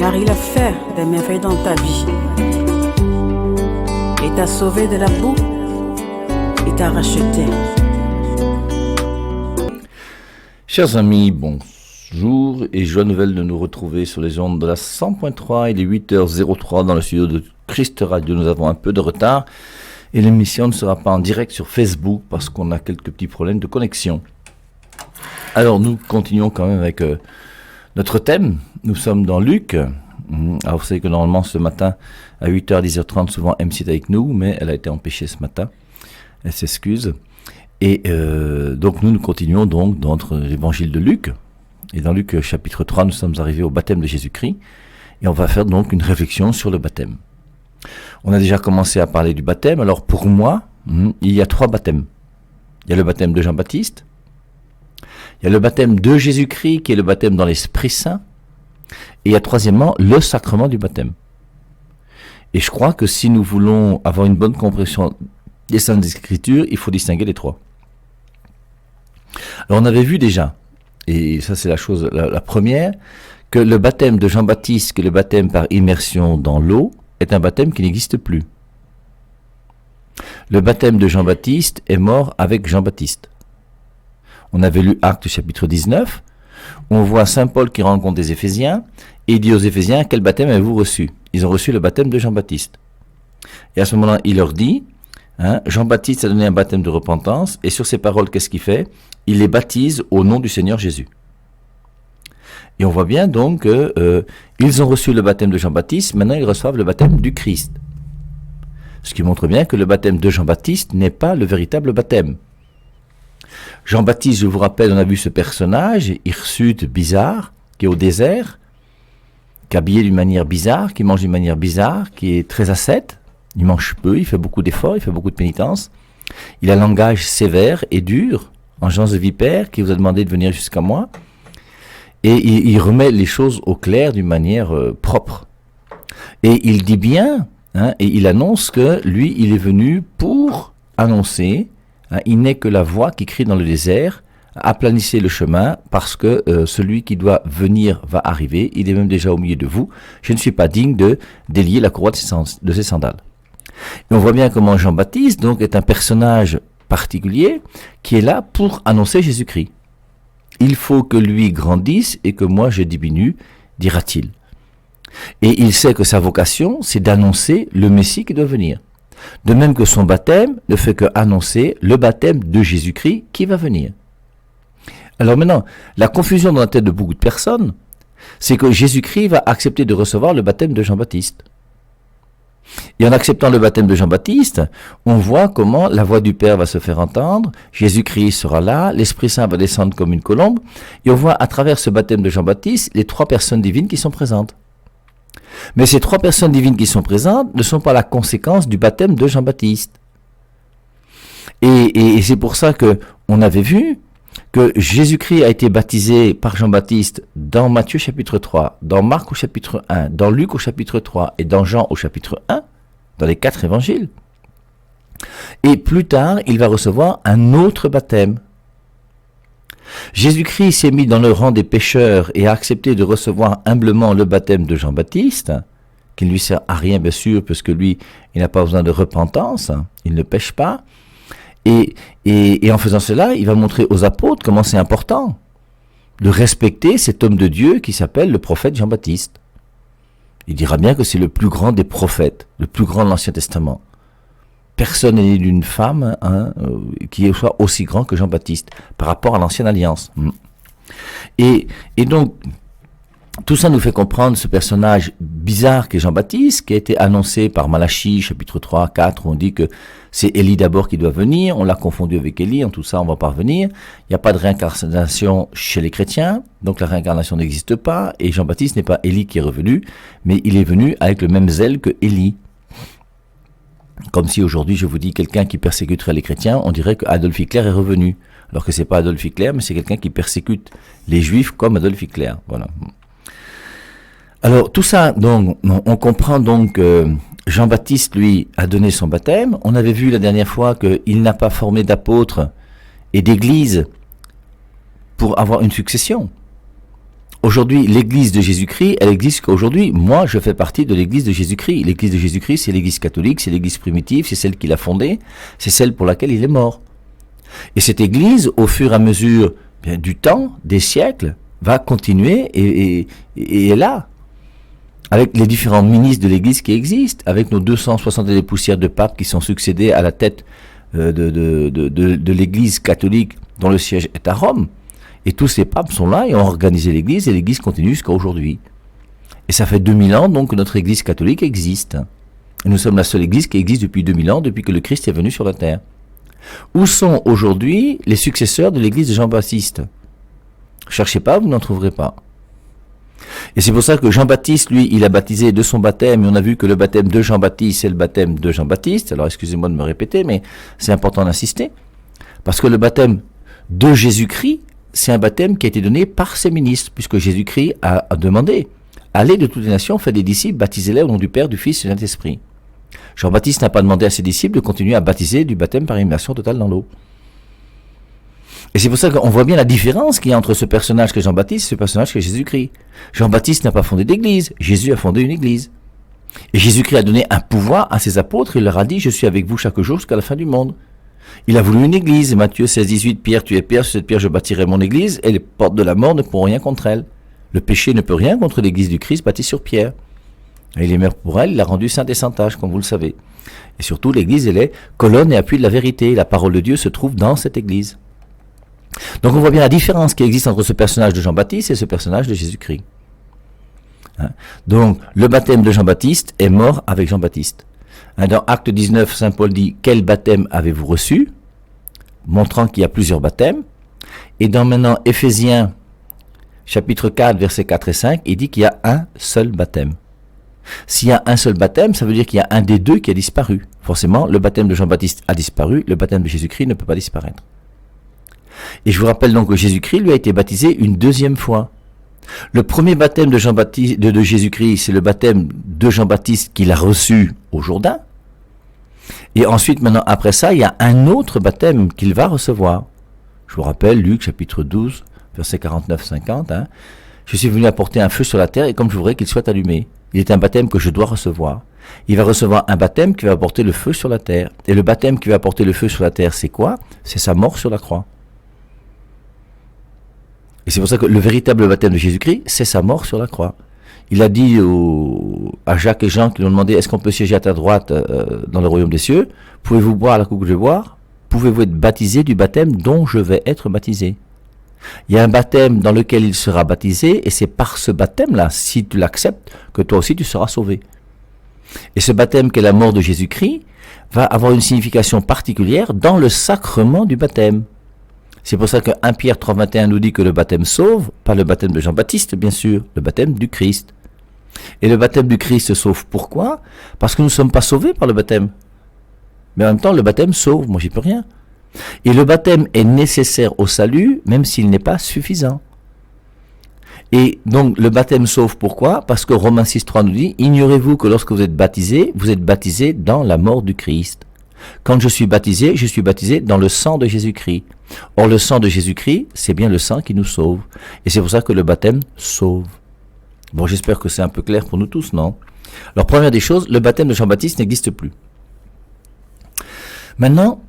car il a fait des merveilles dans ta vie. Il t'a sauvé de la boue, il t'a racheté. Chers amis, bonjour et joie nouvelle de nous retrouver sur les ondes de la 100.3. Il est 8h03 dans le studio de Christ Radio. Nous avons un peu de retard et l'émission ne sera pas en direct sur Facebook parce qu'on a quelques petits problèmes de connexion. Alors nous continuons quand même avec notre thème. Nous sommes dans Luc. Alors vous savez que normalement ce matin à 8h, 10h30, souvent MC est avec nous, mais elle a été empêchée ce matin. Elle s'excuse. Et donc nous continuons donc dans l'évangile de Luc. Et dans Luc chapitre 3, nous sommes arrivés au baptême de Jésus-Christ. Et on va faire donc une réflexion sur le baptême. On a déjà commencé à parler du baptême. Alors pour moi, il y a 3 baptêmes. Il y a le baptême de Jean-Baptiste. Il y a le baptême de Jésus-Christ qui est le baptême dans l'Esprit Saint. Et il y a troisièmement le sacrement du baptême. Et je crois que si nous voulons avoir une bonne compréhension des Saintes Écritures, il faut distinguer les 3. Alors on avait vu déjà, et ça c'est la chose la première, que le baptême de Jean-Baptiste, que le baptême par immersion dans l'eau, est un baptême qui n'existe plus. Le baptême de Jean-Baptiste est mort avec Jean-Baptiste. On avait lu Actes chapitre 19, où on voit Saint Paul qui rencontre des Éphésiens, et il dit aux Éphésiens, quel baptême avez-vous reçu? Ils ont reçu le baptême de Jean-Baptiste. Et à ce moment-là, il leur dit, Jean-Baptiste a donné un baptême de repentance, et sur ces paroles, qu'est-ce qu'il fait? Il les baptise au nom du Seigneur Jésus. Et on voit bien donc qu'ils ont reçu le baptême de Jean-Baptiste, maintenant ils reçoivent le baptême du Christ. Ce qui montre bien que le baptême de Jean-Baptiste n'est pas le véritable baptême. Jean-Baptiste, je vous rappelle, on a vu ce personnage, hirsute, bizarre, qui est au désert, qui est habillé d'une manière bizarre, qui mange d'une manière bizarre, qui est très ascète, il mange peu, il fait beaucoup d'efforts, il fait beaucoup de pénitence. Il a un langage sévère et dur, engeance de vipère, qui vous a demandé de venir jusqu'à moi. Et il remet les choses au clair d'une manière propre. Et il dit bien, et il annonce que lui, il est venu pour annoncer, il n'est que la voix qui crie dans le désert, aplanissez le chemin, parce que celui qui doit venir va arriver, il est même déjà au milieu de vous, je ne suis pas digne de délier la courroie de ses sandales. Et on voit bien comment Jean-Baptiste, donc, est un personnage particulier, qui est là pour annoncer Jésus-Christ. Il faut que lui grandisse et que moi je diminue, dira-t-il. Et il sait que sa vocation, c'est d'annoncer le Messie qui doit venir. De même que son baptême ne fait que annoncer le baptême de Jésus-Christ qui va venir. Alors maintenant, la confusion dans la tête de beaucoup de personnes, c'est que Jésus-Christ va accepter de recevoir le baptême de Jean-Baptiste. Et en acceptant le baptême de Jean-Baptiste, on voit comment la voix du Père va se faire entendre, Jésus-Christ sera là, l'Esprit Saint va descendre comme une colombe, et on voit à travers ce baptême de Jean-Baptiste les 3 personnes divines qui sont présentes. Mais ces 3 personnes divines qui sont présentes ne sont pas la conséquence du baptême de Jean-Baptiste. Et c'est pour ça que on avait vu que Jésus-Christ a été baptisé par Jean-Baptiste dans Matthieu chapitre 3, dans Marc au chapitre 1, dans Luc au chapitre 3 et dans Jean au chapitre 1, dans les 4 évangiles. Et plus tard, il va recevoir un autre baptême. Jésus-Christ s'est mis dans le rang des pécheurs et a accepté de recevoir humblement le baptême de Jean-Baptiste, qui ne lui sert à rien bien sûr, parce que lui, il n'a pas besoin de repentance, il ne pêche pas. Et en faisant cela, il va montrer aux apôtres comment c'est important de respecter cet homme de Dieu qui s'appelle le prophète Jean-Baptiste. Il dira bien que c'est le plus grand des prophètes, le plus grand de l'Ancien Testament. Personne n'est né d'une femme qui soit aussi grand que Jean-Baptiste par rapport à l'Ancienne Alliance. Et donc, tout ça nous fait comprendre ce personnage bizarre qu'est Jean-Baptiste, qui a été annoncé par Malachie, chapitre 3, 4, où on dit que c'est Élie d'abord qui doit venir, on l'a confondu avec Élie, en tout ça on va pas revenir. Il n'y a pas de réincarnation chez les chrétiens, donc la réincarnation n'existe pas, et Jean-Baptiste n'est pas Élie qui est revenu, mais il est venu avec le même zèle que Élie. Comme si aujourd'hui je vous dis quelqu'un qui persécuterait les chrétiens, on dirait que Adolf Hitler est revenu. Alors que c'est pas Adolf Hitler, mais c'est quelqu'un qui persécute les juifs comme Adolf Hitler. Voilà. Alors tout ça, donc, on comprend donc que Jean-Baptiste, lui, a donné son baptême. On avait vu la dernière fois qu'il n'a pas formé d'apôtres et d'églises pour avoir une succession. Aujourd'hui, l'église de Jésus-Christ, elle existe qu'aujourd'hui. Moi, je fais partie de l'église de Jésus-Christ. L'église de Jésus-Christ, c'est l'église catholique, c'est l'église primitive, c'est celle qu'il a fondée, c'est celle pour laquelle il est mort. Et cette église, au fur et à mesure du temps, des siècles, va continuer et est là. Avec les différents ministres de l'église qui existent, avec nos 260 des poussières de papes qui sont succédés à la tête de l'église catholique dont le siège est à Rome. Et tous ces papes sont là et ont organisé l'église, et l'église continue jusqu'à aujourd'hui. Et ça fait 2000 ans donc que notre église catholique existe. Et nous sommes la seule église qui existe depuis 2000 ans, depuis que le Christ est venu sur la terre. Où sont aujourd'hui les successeurs de l'église de Jean-Baptiste? Cherchez pas, vous n'en trouverez pas. Et c'est pour ça que Jean-Baptiste, lui, il a baptisé de son baptême, et on a vu que le baptême de Jean-Baptiste, c'est le baptême de Jean-Baptiste. Alors excusez-moi de me répéter, mais c'est important d'insister. Parce que le baptême de Jésus-Christ, c'est un baptême qui a été donné par ses ministres, puisque Jésus-Christ a demandé, allez de toutes les nations, faites des disciples, baptisez-les au nom du Père, du Fils et du Saint-Esprit. Jean-Baptiste n'a pas demandé à ses disciples de continuer à baptiser du baptême par immersion totale dans l'eau. Et c'est pour ça qu'on voit bien la différence qu'il y a entre ce personnage que Jean-Baptiste et ce personnage que Jésus-Christ. Jean-Baptiste n'a pas fondé d'église, Jésus a fondé une église. Et Jésus-Christ a donné un pouvoir à ses apôtres, il leur a dit, je suis avec vous chaque jour jusqu'à la fin du monde. Il a voulu une église, Matthieu 16, 18, Pierre, tu es Pierre, sur cette pierre je bâtirai mon église, et les portes de la mort ne pourront rien contre elle. Le péché ne peut rien contre l'église du Christ bâtie sur pierre. Et il est mort pour elle, il l'a rendue sainte et sans tache, comme vous le savez. Et surtout, l'église, elle est colonne et appui de la vérité. La parole de Dieu se trouve dans cette église. Donc on voit bien la différence qui existe entre ce personnage de Jean-Baptiste et ce personnage de Jésus-Christ. Donc, le baptême de Jean-Baptiste est mort avec Jean-Baptiste. Dans Acte 19, Saint Paul dit « Quel baptême avez-vous reçu ?» montrant qu'il y a plusieurs baptêmes. Et dans maintenant Éphésiens, chapitre 4, versets 4 et 5, il dit qu'il y a un seul baptême. S'il y a un seul baptême, ça veut dire qu'il y a un des deux qui a disparu. Forcément, le baptême de Jean-Baptiste a disparu, le baptême de Jésus-Christ ne peut pas disparaître. Et je vous rappelle donc que Jésus-Christ lui a été baptisé une deuxième fois. Le premier baptême de Jésus-Christ, c'est le baptême de Jean-Baptiste qu'il a reçu au Jourdain. Et ensuite, maintenant, après ça, il y a un autre baptême qu'il va recevoir. Je vous rappelle, Luc, chapitre 12, versets 49-50. Je suis venu apporter un feu sur la terre et comme je voudrais qu'il soit allumé. Il est un baptême que je dois recevoir. Il va recevoir un baptême qui va apporter le feu sur la terre. Et le baptême qui va apporter le feu sur la terre, c'est quoi? C'est sa mort sur la croix. Et c'est pour ça que le véritable baptême de Jésus-Christ, c'est sa mort sur la croix. Il a dit à Jacques et Jean qui lui ont demandé, est-ce qu'on peut siéger à ta droite dans le royaume des cieux? Pouvez-vous boire la coupe que je vais boire? Pouvez-vous être baptisé du baptême dont je vais être baptisé? Il y a un baptême dans lequel il sera baptisé, et c'est par ce baptême-là, si tu l'acceptes, que toi aussi tu seras sauvé. Et ce baptême qu'est la mort de Jésus-Christ va avoir une signification particulière dans le sacrement du baptême. C'est pour ça que 1 Pierre 3,21 nous dit que le baptême sauve, pas le baptême de Jean-Baptiste bien sûr, le baptême du Christ. Et le baptême du Christ sauve pourquoi? Parce que nous ne sommes pas sauvés par le baptême. Mais en même temps, le baptême sauve, moi j'y peux rien. Et le baptême est nécessaire au salut, même s'il n'est pas suffisant. Et donc le baptême sauve pourquoi? Parce que Romains 6,3 nous dit, ignorez-vous que lorsque vous êtes baptisé dans la mort du Christ. Quand je suis baptisé dans le sang de Jésus-Christ. Or le sang de Jésus-Christ, c'est bien le sang qui nous sauve. Et c'est pour ça que le baptême sauve. Bon, j'espère que c'est un peu clair pour nous tous, non? Alors première des choses, le baptême de Jean-Baptiste n'existe plus. Maintenant,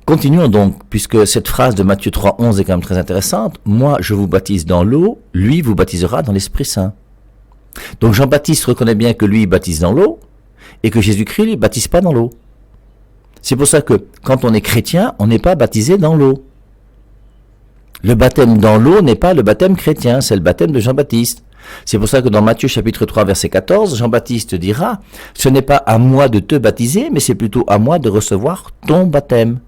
continuons donc, puisque cette phrase de Matthieu 3,11 est quand même très intéressante. Moi, je vous baptise dans l'eau, lui vous baptisera dans l'Esprit Saint. Donc Jean-Baptiste reconnaît bien que lui il baptise dans l'eau, et que Jésus-Christ ne baptise pas dans l'eau. C'est pour ça que, quand on est chrétien, on n'est pas baptisé dans l'eau. Le baptême dans l'eau n'est pas le baptême chrétien, c'est le baptême de Jean-Baptiste. C'est pour ça que dans Matthieu chapitre 3 verset 14, Jean-Baptiste dira, ce n'est pas à moi de te baptiser, mais c'est plutôt à moi de recevoir ton baptême.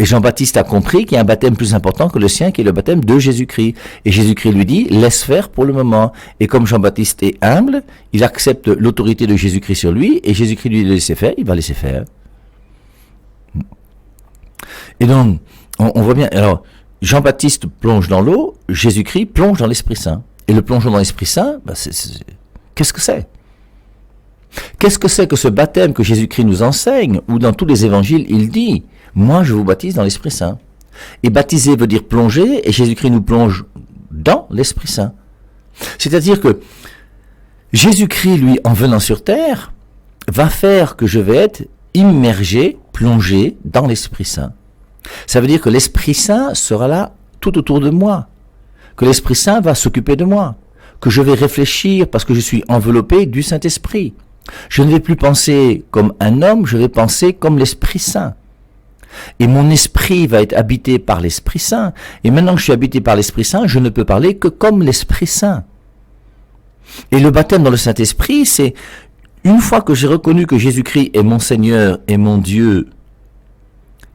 Et Jean-Baptiste a compris qu'il y a un baptême plus important que le sien, qui est le baptême de Jésus-Christ. Et Jésus-Christ lui dit, laisse faire pour le moment. Et comme Jean-Baptiste est humble, il accepte l'autorité de Jésus-Christ sur lui, et Jésus-Christ lui laisse faire, il va laisser faire. Et donc, on voit bien, alors, Jean-Baptiste plonge dans l'eau, Jésus-Christ plonge dans l'Esprit Saint. Et le plongeon dans l'Esprit Saint, qu'est-ce que c'est? Qu'est-ce que c'est que ce baptême que Jésus-Christ nous enseigne, où dans tous les évangiles, il dit, moi je vous baptise dans l'Esprit Saint. Et baptiser veut dire plonger, et Jésus-Christ nous plonge dans l'Esprit Saint. C'est-à-dire que Jésus-Christ, lui, en venant sur terre, va faire que je vais être immergé, plongé dans l'Esprit Saint. Ça veut dire que l'Esprit Saint sera là tout autour de moi, que l'Esprit Saint va s'occuper de moi, que je vais réfléchir parce que je suis enveloppé du Saint-Esprit. Je ne vais plus penser comme un homme, je vais penser comme l'Esprit Saint. Et mon esprit va être habité par l'Esprit Saint. Et maintenant que je suis habité par l'Esprit Saint, je ne peux parler que comme l'Esprit Saint. Et le baptême dans le Saint-Esprit, c'est une fois que j'ai reconnu que Jésus-Christ est mon Seigneur et mon Dieu,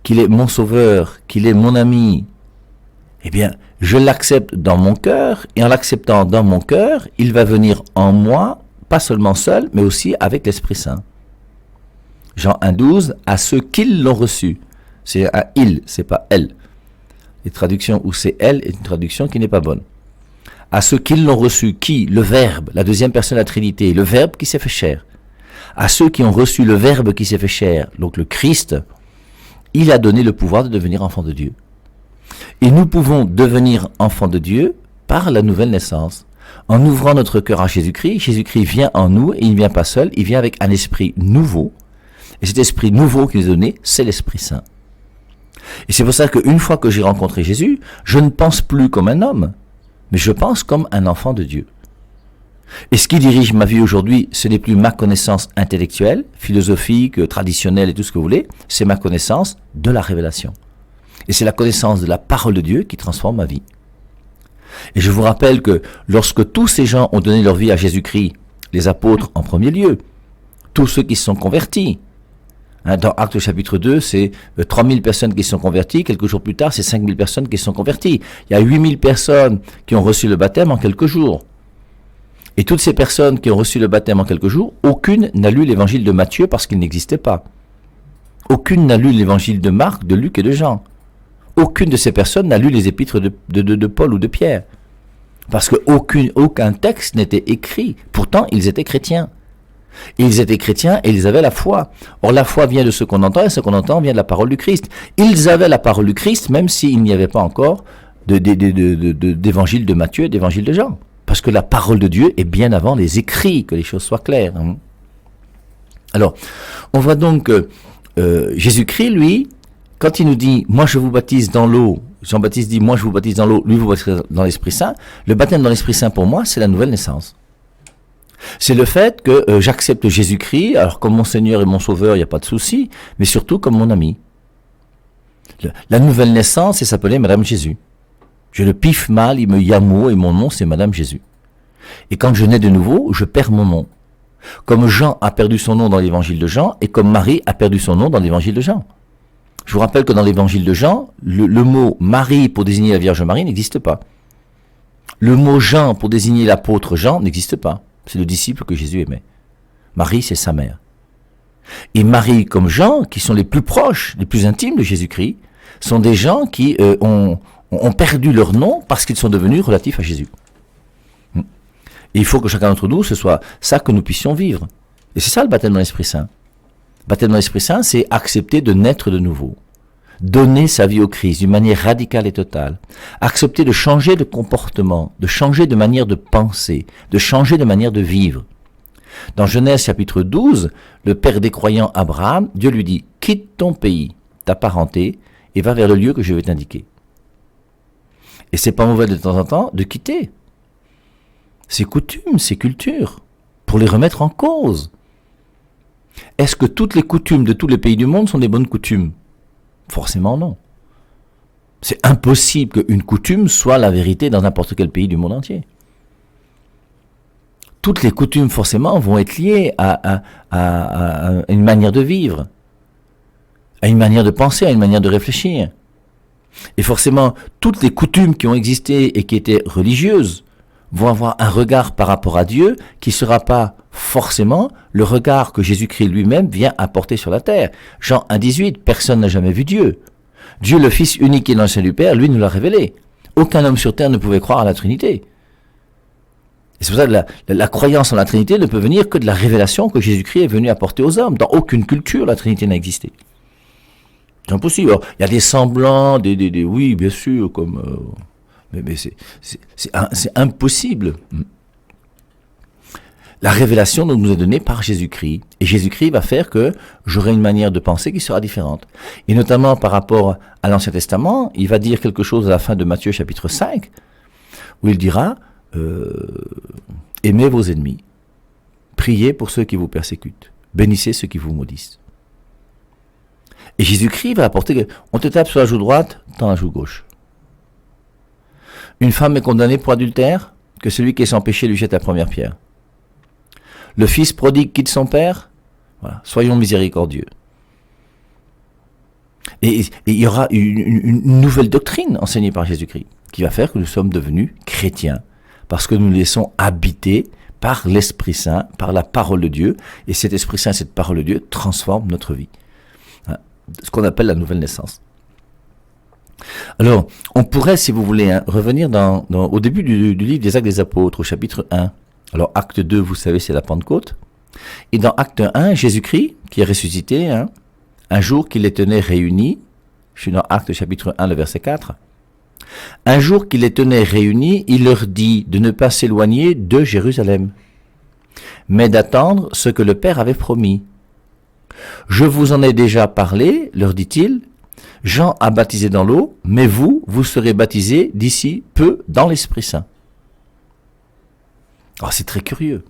qu'il est mon Sauveur, qu'il est mon ami, eh bien, je l'accepte dans mon cœur, et en l'acceptant dans mon cœur, il va venir en moi, pas seulement seul, mais aussi avec l'Esprit Saint. Jean 1,12, à ceux qui l'ont reçu. C'est un il, c'est pas elle. Les traductions où c'est elle est une traduction qui n'est pas bonne. À ceux qui l'ont reçu, qui? Le Verbe, la deuxième personne de la Trinité, le Verbe qui s'est fait chair. À ceux qui ont reçu le Verbe qui s'est fait chair, donc le Christ, il a donné le pouvoir de devenir enfant de Dieu. Et nous pouvons devenir enfants de Dieu par la nouvelle naissance. En ouvrant notre cœur à Jésus-Christ, Jésus-Christ vient en nous et il ne vient pas seul, il vient avec un esprit nouveau. Et cet esprit nouveau qu'il nous a donné, c'est l'Esprit Saint. Et c'est pour ça qu'une fois que j'ai rencontré Jésus, je ne pense plus comme un homme, mais je pense comme un enfant de Dieu. Et ce qui dirige ma vie aujourd'hui, ce n'est plus ma connaissance intellectuelle, philosophique, traditionnelle et tout ce que vous voulez, c'est ma connaissance de la révélation. Et c'est la connaissance de la parole de Dieu qui transforme ma vie. Et je vous rappelle que lorsque tous ces gens ont donné leur vie à Jésus-Christ, les apôtres en premier lieu, tous ceux qui se sont convertis, dans Actes chapitre 2, c'est 3000 personnes qui se sont converties, quelques jours plus tard, c'est 5000 personnes qui se sont converties. Il y a 8000 personnes qui ont reçu le baptême en quelques jours. Et toutes ces personnes qui ont reçu le baptême en quelques jours, aucune n'a lu l'évangile de Matthieu parce qu'il n'existait pas. Aucune n'a lu l'évangile de Marc, de Luc et de Jean. Aucune de ces personnes n'a lu les épîtres de Paul ou de Pierre. Parce qu'aucun texte n'était écrit. Pourtant, ils étaient chrétiens. Et ils étaient chrétiens et ils avaient la foi. Or, la foi vient de ce qu'on entend et ce qu'on entend vient de la parole du Christ. Ils avaient la parole du Christ même s'il n'y avait pas encore d'évangile de Matthieu et d'évangile de Jean. Parce que la parole de Dieu est bien avant les écrits, que les choses soient claires. Alors, on voit donc que Jésus-Christ, lui, quand il nous dit « Moi je vous baptise dans l'eau », Jean-Baptiste dit « Moi je vous baptise dans l'eau, lui vous baptise dans l'Esprit Saint », le baptême dans l'Esprit Saint pour moi, c'est la nouvelle naissance. C'est le fait que j'accepte Jésus-Christ, alors comme mon Seigneur et mon Sauveur, il n'y a pas de souci, mais surtout comme mon ami. La nouvelle naissance, c'est s'appeler Madame Jésus. Je le piffe mal, il me yamo et mon nom c'est Madame Jésus. Et quand je nais de nouveau, je perds mon nom. Comme Jean a perdu son nom dans l'évangile de Jean, et comme Marie a perdu son nom dans l'évangile de Jean. Je vous rappelle que dans l'évangile de Jean, le mot Marie pour désigner la Vierge Marie n'existe pas. Le mot Jean pour désigner l'apôtre Jean n'existe pas. C'est le disciple que Jésus aimait. Marie, c'est sa mère. Et Marie comme Jean, qui sont les plus proches, les plus intimes de Jésus-Christ, sont des gens qui ont perdu leur nom parce qu'ils sont devenus relatifs à Jésus. Et il faut que chacun d'entre nous, ce soit ça que nous puissions vivre. Et c'est ça le baptême dans l'Esprit Saint. Le baptême dans l'Esprit Saint, c'est accepter de naître de nouveau. Donner sa vie au Christ d'une manière radicale et totale. Accepter de changer de comportement, de changer de manière de penser, de changer de manière de vivre. Dans Genèse chapitre 12, le père des croyants Abraham, Dieu lui dit « Quitte ton pays, ta parenté, et va vers le lieu que je vais t'indiquer. » Et c'est pas mauvais de temps en temps de quitter ses coutumes, ses cultures, pour les remettre en cause. Est-ce que toutes les coutumes de tous les pays du monde sont des bonnes coutumes ? Forcément non. C'est impossible qu'une coutume soit la vérité dans n'importe quel pays du monde entier. Toutes les coutumes forcément vont être liées à une manière de vivre, à une manière de penser, à une manière de réfléchir. Et forcément, toutes les coutumes qui ont existé et qui étaient religieuses vont avoir un regard par rapport à Dieu qui ne sera pas forcément le regard que Jésus-Christ lui-même vient apporter sur la terre. Jean 1,18, personne n'a jamais vu Dieu. Dieu, le Fils unique et dans le sein du Père, lui nous l'a révélé. Aucun homme sur terre ne pouvait croire à la Trinité. Et c'est pour ça que la croyance en la Trinité ne peut venir que de la révélation que Jésus-Christ est venu apporter aux hommes. Dans aucune culture, la Trinité n'a existé. C'est impossible. Alors, il y a des semblants, oui, bien sûr, comme Mais c'est impossible. La révélation nous est donnée par Jésus-Christ. Et Jésus-Christ va faire que j'aurai une manière de penser qui sera différente. Et notamment par rapport à l'Ancien Testament, il va dire quelque chose à la fin de Matthieu chapitre 5, où il dira aimez vos ennemis, priez pour ceux qui vous persécutent, bénissez ceux qui vous maudissent. Et Jésus-Christ va apporter, on te tape sur la joue droite, tends la joue gauche. Une femme est condamnée pour adultère, que celui qui est sans péché lui jette la première pierre. Le fils prodigue quitte son père, voilà, soyons miséricordieux. Et il y aura une nouvelle doctrine enseignée par Jésus-Christ, qui va faire que nous sommes devenus chrétiens, parce que nous nous laissons habiter par l'Esprit Saint, par la parole de Dieu, et cet Esprit Saint, cette parole de Dieu, transforme notre vie. Ce qu'on appelle la nouvelle naissance. Alors, on pourrait, si vous voulez, revenir au début du livre des Actes des Apôtres, au chapitre 1. Alors, acte 2, vous savez, c'est la Pentecôte. Et dans acte 1, Jésus-Christ, qui est ressuscité, un jour qu'il les tenait réunis, je suis dans acte chapitre 1, le verset 4, un jour qu'il les tenait réunis, il leur dit de ne pas s'éloigner de Jérusalem, mais d'attendre ce que le Père avait promis. Je vous en ai déjà parlé, leur dit-il, Jean a baptisé dans l'eau, mais vous serez baptisés d'ici peu dans l'Esprit Saint. Alors c'est très curieux.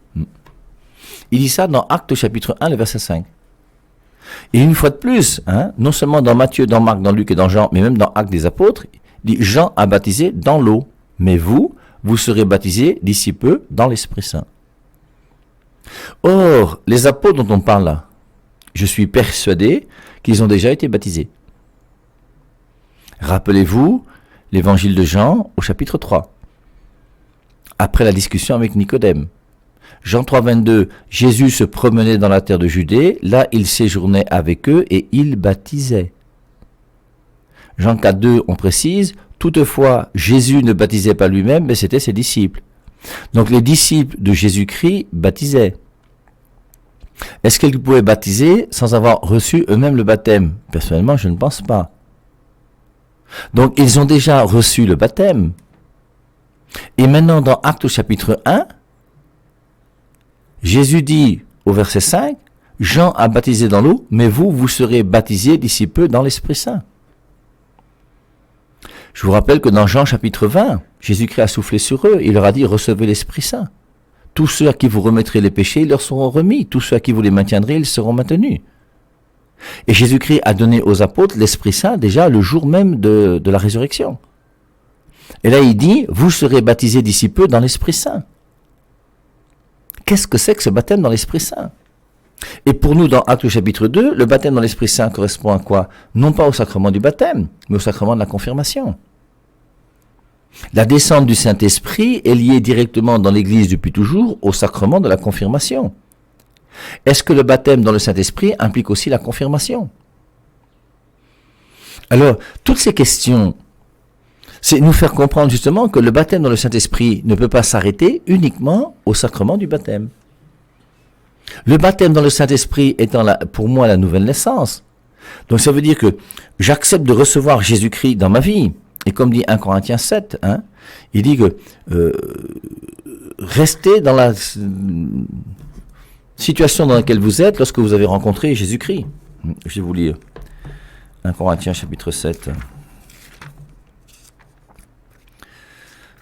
Il dit ça dans Actes chapitre 1, le verset 5. Et une fois de plus, non seulement dans Matthieu, dans Marc, dans Luc et dans Jean, mais même dans Actes des Apôtres, il dit Jean a baptisé dans l'eau, mais vous serez baptisés d'ici peu dans l'Esprit Saint. Or, les apôtres dont on parle là, je suis persuadé qu'ils ont déjà été baptisés. Rappelez-vous l'évangile de Jean au chapitre 3. Après la discussion avec Nicodème. Jean 3, 22, Jésus se promenait dans la terre de Judée, là il séjournait avec eux et il baptisait. Jean 4, 2, on précise, toutefois Jésus ne baptisait pas lui-même, mais c'était ses disciples. Donc les disciples de Jésus-Christ baptisaient. Est-ce qu'ils pouvaient baptiser sans avoir reçu eux-mêmes le baptême? Personnellement, je ne pense pas. Donc ils ont déjà reçu le baptême. Et maintenant dans Actes chapitre 1, Jésus dit au verset 5, Jean a baptisé dans l'eau, mais vous serez baptisés d'ici peu dans l'Esprit Saint. Je vous rappelle que dans Jean chapitre 20, Jésus-Christ a soufflé sur eux, il leur a dit, recevez l'Esprit Saint. Tous ceux à qui vous remettrez les péchés, ils leur seront remis. Tous ceux à qui vous les maintiendrez, ils seront maintenus. Et Jésus-Christ a donné aux apôtres l'Esprit Saint déjà le jour même de la résurrection. Et là, il dit, vous serez baptisés d'ici peu dans l'Esprit Saint. Qu'est-ce que c'est que ce baptême dans l'Esprit Saint? Et pour nous, dans Actes chapitre 2, le baptême dans l'Esprit Saint correspond à quoi? Non pas au sacrement du baptême, mais au sacrement de la confirmation. La descente du Saint-Esprit est liée directement dans l'Église depuis toujours au sacrement de la confirmation. Est-ce que le baptême dans le Saint-Esprit implique aussi la confirmation? Alors, toutes ces questions, c'est nous faire comprendre justement que le baptême dans le Saint-Esprit ne peut pas s'arrêter uniquement au sacrement du baptême. Le baptême dans le Saint-Esprit étant pour moi la nouvelle naissance. Donc ça veut dire que j'accepte de recevoir Jésus-Christ dans ma vie. Et comme dit 1 Corinthiens 7, il dit que restez dans la situation dans laquelle vous êtes lorsque vous avez rencontré Jésus-Christ. Je vais vous lire 1 Corinthiens chapitre 7.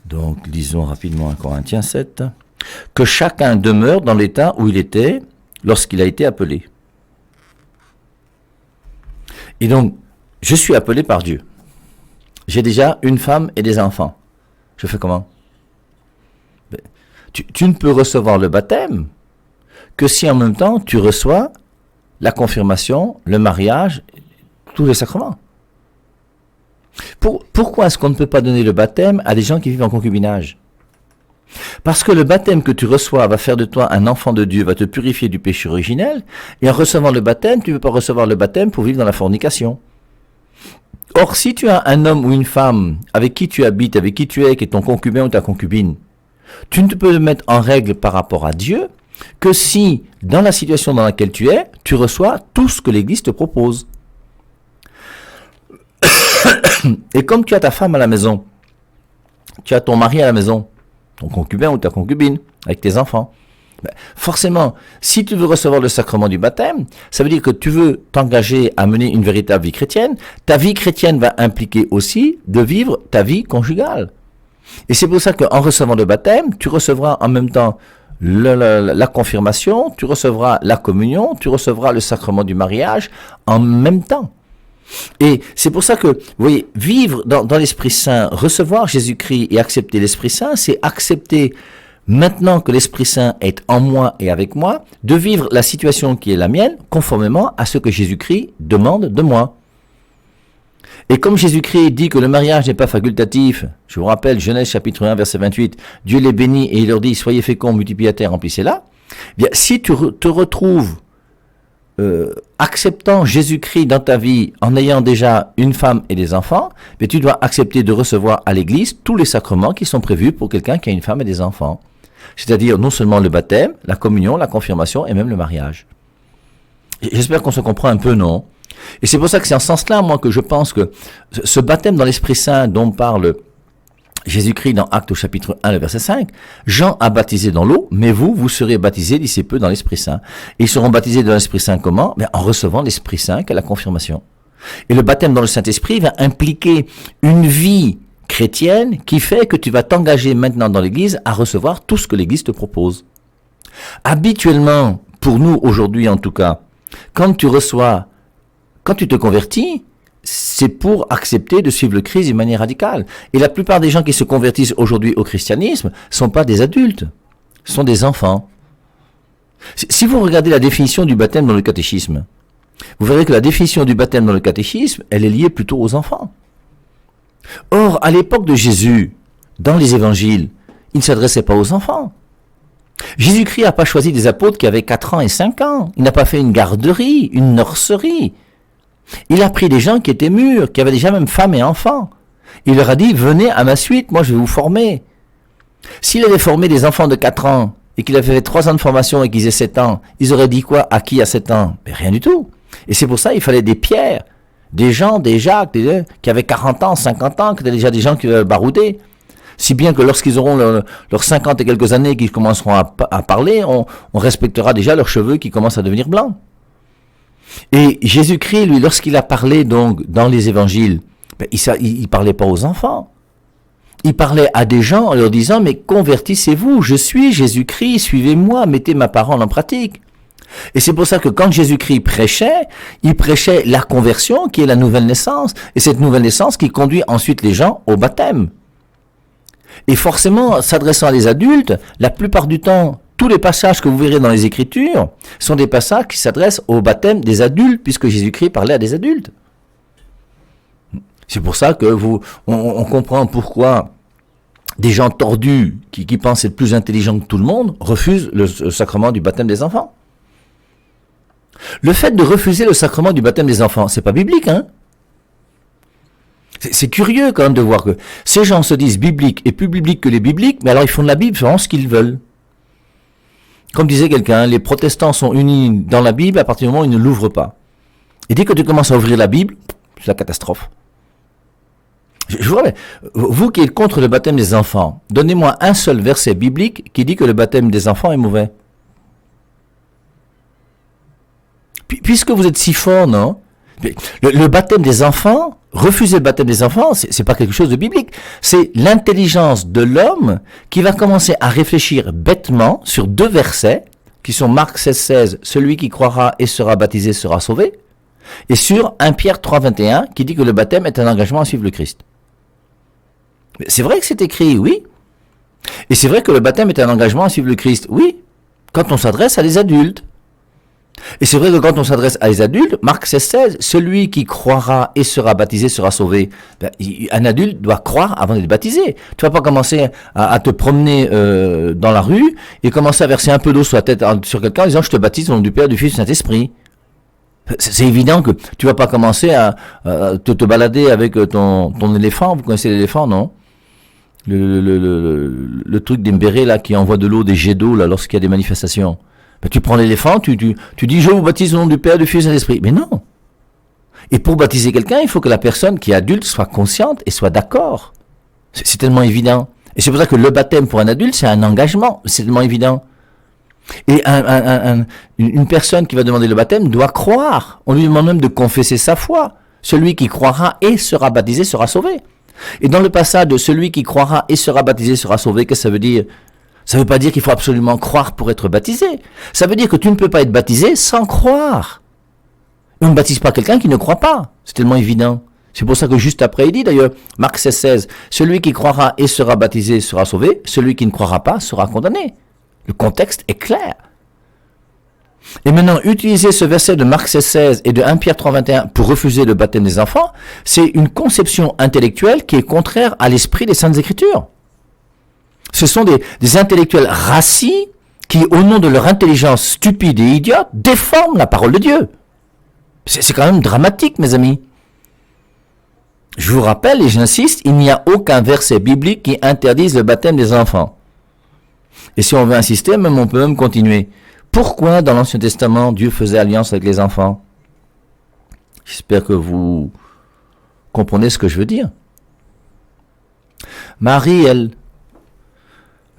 Donc lisons rapidement 1 Corinthiens 7. Que chacun demeure dans l'état où il était lorsqu'il a été appelé. Et donc, je suis appelé par Dieu. J'ai déjà une femme et des enfants. Je fais comment? Tu ne peux recevoir le baptême que si en même temps tu reçois la confirmation, le mariage, tous les sacrements. Pourquoi est-ce qu'on ne peut pas donner le baptême à des gens qui vivent en concubinage? Parce que le baptême que tu reçois va faire de toi un enfant de Dieu, va te purifier du péché originel, et en recevant le baptême, tu ne peux pas recevoir le baptême pour vivre dans la fornication. Or, si tu as un homme ou une femme avec qui tu habites, avec qui tu es, qui est ton concubin ou ta concubine, tu ne peux te mettre en règle par rapport à Dieu que si, dans la situation dans laquelle tu es, tu reçois tout ce que l'Église te propose. Et comme tu as ta femme à la maison, Tu as ton mari à la maison, ton concubin ou ta concubine, avec tes enfants. Forcément, si tu veux recevoir le sacrement du baptême, ça veut dire que tu veux t'engager à mener une véritable vie chrétienne. Ta vie chrétienne va impliquer aussi de vivre ta vie conjugale. Et c'est pour ça qu'en recevant le baptême, tu recevras en même temps la confirmation, tu recevras la communion, tu recevras le sacrement du mariage en même temps. Et c'est pour ça que, vous voyez, vivre dans l'Esprit Saint, recevoir Jésus-Christ et accepter l'Esprit Saint, c'est accepter, maintenant que l'Esprit Saint est en moi et avec moi, de vivre la situation qui est la mienne, conformément à ce que Jésus-Christ demande de moi. Et comme Jésus-Christ dit que le mariage n'est pas facultatif, je vous rappelle, Genèse chapitre 1, verset 28, Dieu les bénit et il leur dit, soyez féconds, multipliez la terre, remplissez-la. Bien, si tu te retrouves acceptant Jésus-Christ dans ta vie en ayant déjà une femme et des enfants, mais tu dois accepter de recevoir à l'église tous les sacrements qui sont prévus pour quelqu'un qui a une femme et des enfants. C'est-à-dire non seulement le baptême, la communion, la confirmation et même le mariage. J'espère qu'on se comprend un peu, non? Et c'est pour ça que c'est en ce sens-là, moi, que je pense que ce baptême dans l'Esprit Saint dont parle Jésus-Christ dans Actes au chapitre 1, le verset 5, Jean a baptisé dans l'eau, mais vous serez baptisés d'ici peu dans l'Esprit Saint. Et ils seront baptisés dans l'Esprit Saint comment? En recevant l'Esprit Saint, qui est la confirmation. Et le baptême dans le Saint-Esprit va impliquer une vie chrétienne qui fait que tu vas t'engager maintenant dans l'Église à recevoir tout ce que l'Église te propose. Habituellement, pour nous aujourd'hui en tout cas, quand tu te convertis, c'est pour accepter de suivre le Christ d'une manière radicale. Et la plupart des gens qui se convertissent aujourd'hui au christianisme ne sont pas des adultes, ce sont des enfants. Si vous regardez la définition du baptême dans le catéchisme, vous verrez que la définition du baptême dans le catéchisme, elle est liée plutôt aux enfants. Or, à l'époque de Jésus, dans les évangiles, il ne s'adressait pas aux enfants. Jésus-Christ n'a pas choisi des apôtres qui avaient 4 ans et 5 ans. Il n'a pas fait une garderie, une nurserie. Il a pris des gens qui étaient mûrs, qui avaient déjà même femmes et enfants. Il leur a dit, venez à ma suite, moi je vais vous former. S'il avait formé des enfants de 4 ans, et qu'il avait fait 3 ans de formation et qu'ils aient 7 ans, ils auraient dit quoi à qui à 7 ans? Mais rien du tout. Et c'est pour ça qu'il fallait des Pierre, des Jean, des Jacques, qui avaient 40 ans, 50 ans, qui étaient déjà des gens qui baroudaient. Si bien que lorsqu'ils auront leurs 50 et quelques années qu'ils commenceront à parler, on respectera déjà leurs cheveux qui commencent à devenir blancs. Et Jésus-Christ, lui, lorsqu'il a parlé donc dans les évangiles, il parlait pas aux enfants. Il parlait à des gens en leur disant, mais convertissez-vous, je suis Jésus-Christ, suivez-moi, mettez ma parole en pratique. Et c'est pour ça que quand Jésus-Christ prêchait, il prêchait la conversion qui est la nouvelle naissance, et cette nouvelle naissance qui conduit ensuite les gens au baptême. Et forcément, s'adressant à des adultes, la plupart du temps, tous les passages que vous verrez dans les Écritures sont des passages qui s'adressent au baptême des adultes, puisque Jésus-Christ parlait à des adultes. C'est pour ça que on comprend pourquoi des gens tordus qui pensent être plus intelligents que tout le monde refusent le sacrement du baptême des enfants. Le fait de refuser le sacrement du baptême des enfants, c'est pas biblique, hein? C'est curieux quand même de voir que ces gens se disent bibliques et plus bibliques que les bibliques, mais alors ils font de la Bible, font ce qu'ils veulent. Comme disait quelqu'un, les protestants sont unis dans la Bible à partir du moment où ils ne l'ouvrent pas. Et dès que tu commences à ouvrir la Bible, c'est la catastrophe. Je vois, vous qui êtes contre le baptême des enfants, donnez-moi un seul verset biblique qui dit que le baptême des enfants est mauvais. Puisque vous êtes si fort, non? Le baptême des enfants, refuser le baptême des enfants, c'est pas quelque chose de biblique. C'est l'intelligence de l'homme qui va commencer à réfléchir bêtement sur 2 versets, qui sont Marc 16,16, celui qui croira et sera baptisé sera sauvé, et sur 1 Pierre 3,21, qui dit que le baptême est un engagement à suivre le Christ. C'est vrai que c'est écrit, oui. Et c'est vrai que le baptême est un engagement à suivre le Christ, oui, quand on s'adresse à des adultes. Et c'est vrai que quand on s'adresse à des adultes, Marc 16,16, celui qui croira et sera baptisé sera sauvé. Un adulte doit croire avant d'être baptisé. Tu vas pas commencer à te promener dans la rue et commencer à verser un peu d'eau sur la tête sur quelqu'un en disant je te baptise au nom du Père, du Fils et du Saint-Esprit. C'est évident que tu vas pas commencer à te balader avec ton éléphant. Vous connaissez l'éléphant, non? Le truc des mbérés là qui envoie de l'eau, des jets d'eau là lorsqu'il y a des manifestations. Tu prends l'éléphant, tu dis je vous baptise au nom du Père, du Fils et de l'Esprit. Mais non. Et pour baptiser quelqu'un, il faut que la personne qui est adulte soit consciente et soit d'accord. C'est tellement évident. Et c'est pour ça que le baptême pour un adulte, c'est un engagement. C'est tellement évident. Et une personne qui va demander le baptême doit croire. On lui demande même de confesser sa foi. Celui qui croira et sera baptisé sera sauvé. Et dans le passage de celui qui croira et sera baptisé sera sauvé, qu'est-ce que ça veut dire? Ça ne veut pas dire qu'il faut absolument croire pour être baptisé. Ça veut dire que tu ne peux pas être baptisé sans croire. On ne baptise pas quelqu'un qui ne croit pas. C'est tellement évident. C'est pour ça que juste après, il dit d'ailleurs, Marc 16, celui qui croira et sera baptisé sera sauvé, celui qui ne croira pas sera condamné. Le contexte est clair. Et maintenant, utiliser ce verset de Marc 16 et de 1 Pierre 3,21 pour refuser le baptême des enfants, c'est une conception intellectuelle qui est contraire à l'esprit des Saintes Écritures. Ce sont des intellectuels rassis qui, au nom de leur intelligence stupide et idiote, déforment la parole de Dieu. C'est quand même dramatique, mes amis. Je vous rappelle et j'insiste, il n'y a aucun verset biblique qui interdise le baptême des enfants. Et si on veut insister, même on peut même continuer. Pourquoi dans l'Ancien Testament Dieu faisait alliance avec les enfants? J'espère que vous comprenez ce que je veux dire. Marie, elle,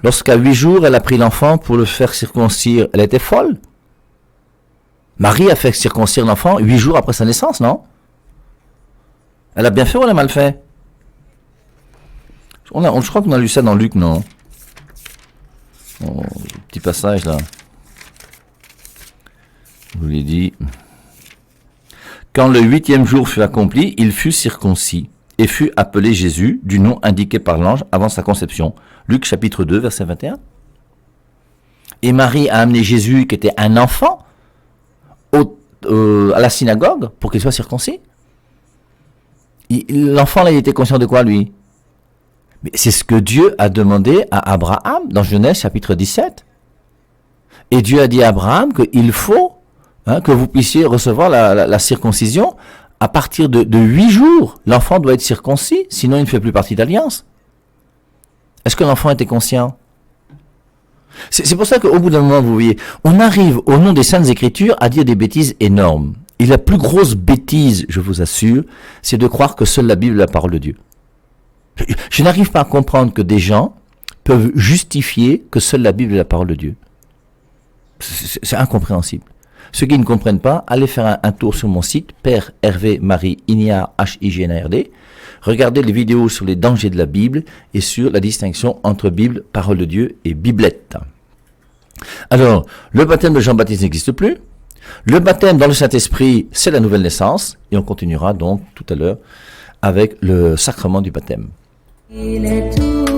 lorsqu'à 8 jours, elle a pris l'enfant pour le faire circoncire, elle était folle. Marie a fait circoncire l'enfant 8 jours après sa naissance, non? Elle a bien fait ou elle a mal fait? Je crois qu'on a lu ça dans Luc, non? Oh, petit passage là. Je vous l'ai dit. Quand le 8e jour fut accompli, il fut circoncis et fut appelé Jésus du nom indiqué par l'ange avant sa conception. Luc chapitre 2, verset 21. Et Marie a amené Jésus, qui était un enfant, à la synagogue pour qu'il soit circoncis. L'enfant là, il était conscient de quoi, lui? Mais c'est ce que Dieu a demandé à Abraham dans Genèse chapitre 17. Et Dieu a dit à Abraham qu'il faut que vous puissiez recevoir la circoncision à partir de 8 jours. L'enfant doit être circoncis, sinon il ne fait plus partie d'alliance. Est-ce que l'enfant était conscient? C'est pour ça qu'au bout d'un moment, vous voyez, on arrive au nom des Saintes Écritures à dire des bêtises énormes. Et la plus grosse bêtise, je vous assure, c'est de croire que seule la Bible est la parole de Dieu. Je n'arrive pas à comprendre que des gens peuvent justifier que seule la Bible est la parole de Dieu. C'est incompréhensible. Ceux qui ne comprennent pas, allez faire un tour sur mon site, Père Hervé Marie Ignard, H-I-G-N-A-R-D. Regardez les vidéos sur les dangers de la Bible et sur la distinction entre Bible, parole de Dieu et Biblette. Alors, le baptême de Jean-Baptiste n'existe plus. Le baptême dans le Saint-Esprit, c'est la nouvelle naissance. Et on continuera donc tout à l'heure avec le sacrement du baptême. Il est tout